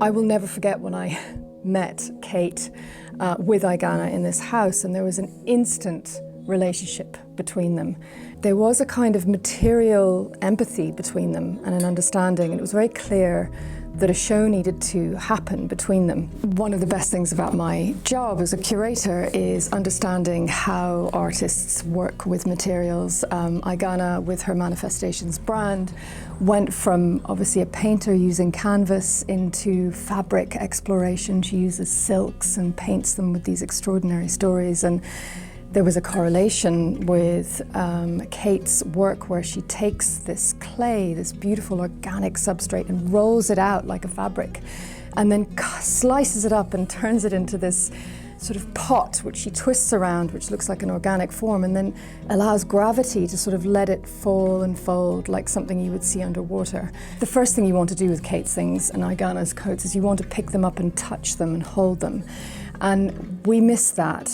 I will never forget when I met Kate with Aigana in this house, and there was an instant relationship between them. There was a kind of material empathy between them and an understanding, and it was very clear that a show needed to happen between them. One of the best things about my job as a curator is understanding how artists work with materials. Aigana, with her Manifestations brand, went from obviously a painter using canvas into fabric exploration. She uses silks and paints them with these extraordinary stories. And there was a correlation with Kate's work where she takes this clay, this beautiful organic substrate, and rolls it out like a fabric, and then slices it up and turns it into this sort of pot, which she twists around, which looks like an organic form, and then allows gravity to sort of let it fall and fold like something you would see underwater. The first thing you want to do with Kate's things and Aigana's coats is you want to pick them up and touch them and hold them. And we miss that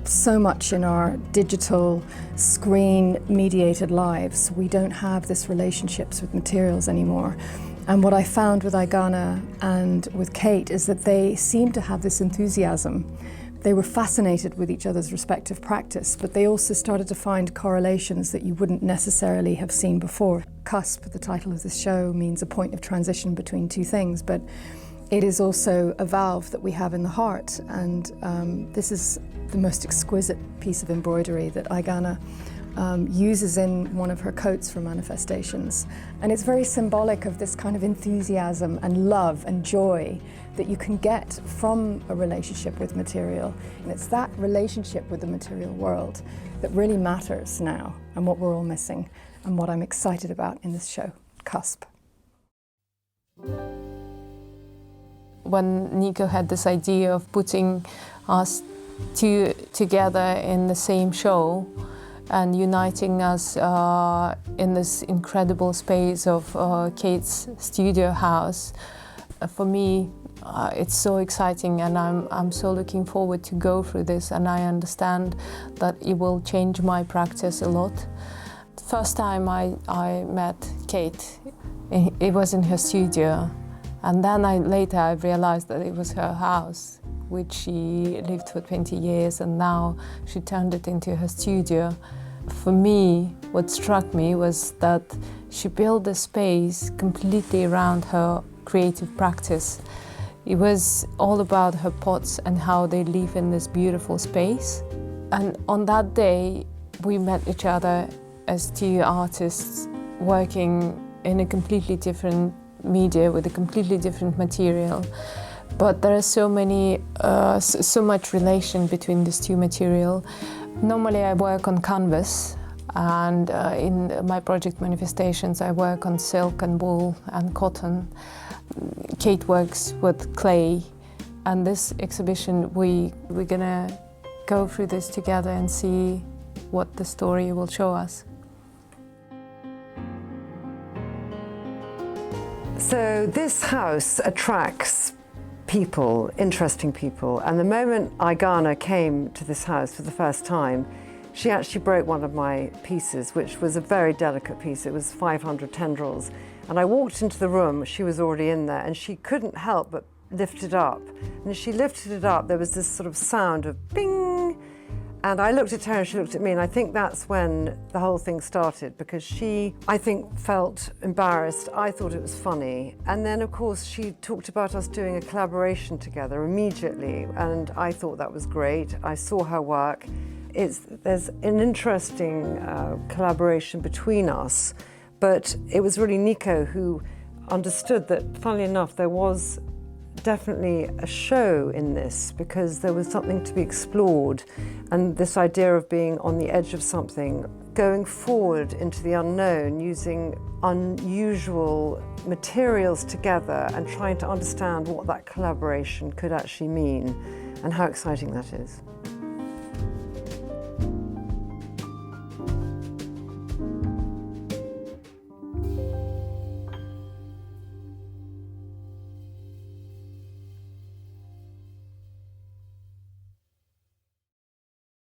so much in our digital, screen-mediated lives. We don't have this relationships with materials anymore. And what I found with Aigana and with Kate is that they seemed to have this enthusiasm. They were fascinated with each other's respective practice, but they also started to find correlations that you wouldn't necessarily have seen before. Cusp, the title of this show, means a point of transition between two things, but it is also a valve that we have in the heart, and this is the most exquisite piece of embroidery that Aigana uses in one of her coats for Manifestations. And it's very symbolic of this kind of enthusiasm and love and joy that you can get from a relationship with material. And it's that relationship with the material world that really matters now, and what we're all missing, and what I'm excited about in this show, Cusp. When Nico had this idea of putting us two together in the same show and uniting us in this incredible space of Kate's studio house, for me it's so exciting, and I'm so looking forward to go through this, and I understand that it will change my practice a lot. The first time I met Kate, it was in her studio. And then later I realized that it was her house, which she lived for 20 years, and now she turned it into her studio. For me, what struck me was that she built a space completely around her creative practice. It was all about her pots and how they live in this beautiful space. And on that day, we met each other as two artists working in a completely different media with a completely different material, but there is so much relation between these two material. Normally I work on canvas, and in my project Manifestations I work on silk and wool and cotton. Kate works with clay, and this exhibition we're gonna go through this together and see what the story will show us. So this house attracts people, interesting people, and the moment Aigana came to this house for the first time, she actually broke one of my pieces, which was a very delicate piece. It was 500 tendrils. And I walked into the room, she was already in there, and she couldn't help but lift it up. And as she lifted it up, there was this sort of sound of bing. And I looked at her and she looked at me, and I think that's when the whole thing started, because she, I think, felt embarrassed. I thought it was funny. And then, of course, she talked about us doing a collaboration together immediately, and I thought that was great. I saw her work. There's an interesting collaboration between us, but it was really Nico who understood that, funnily enough, there was definitely a show in this, because there was something to be explored, and this idea of being on the edge of something, going forward into the unknown, using unusual materials together and trying to understand what that collaboration could actually mean and how exciting that is.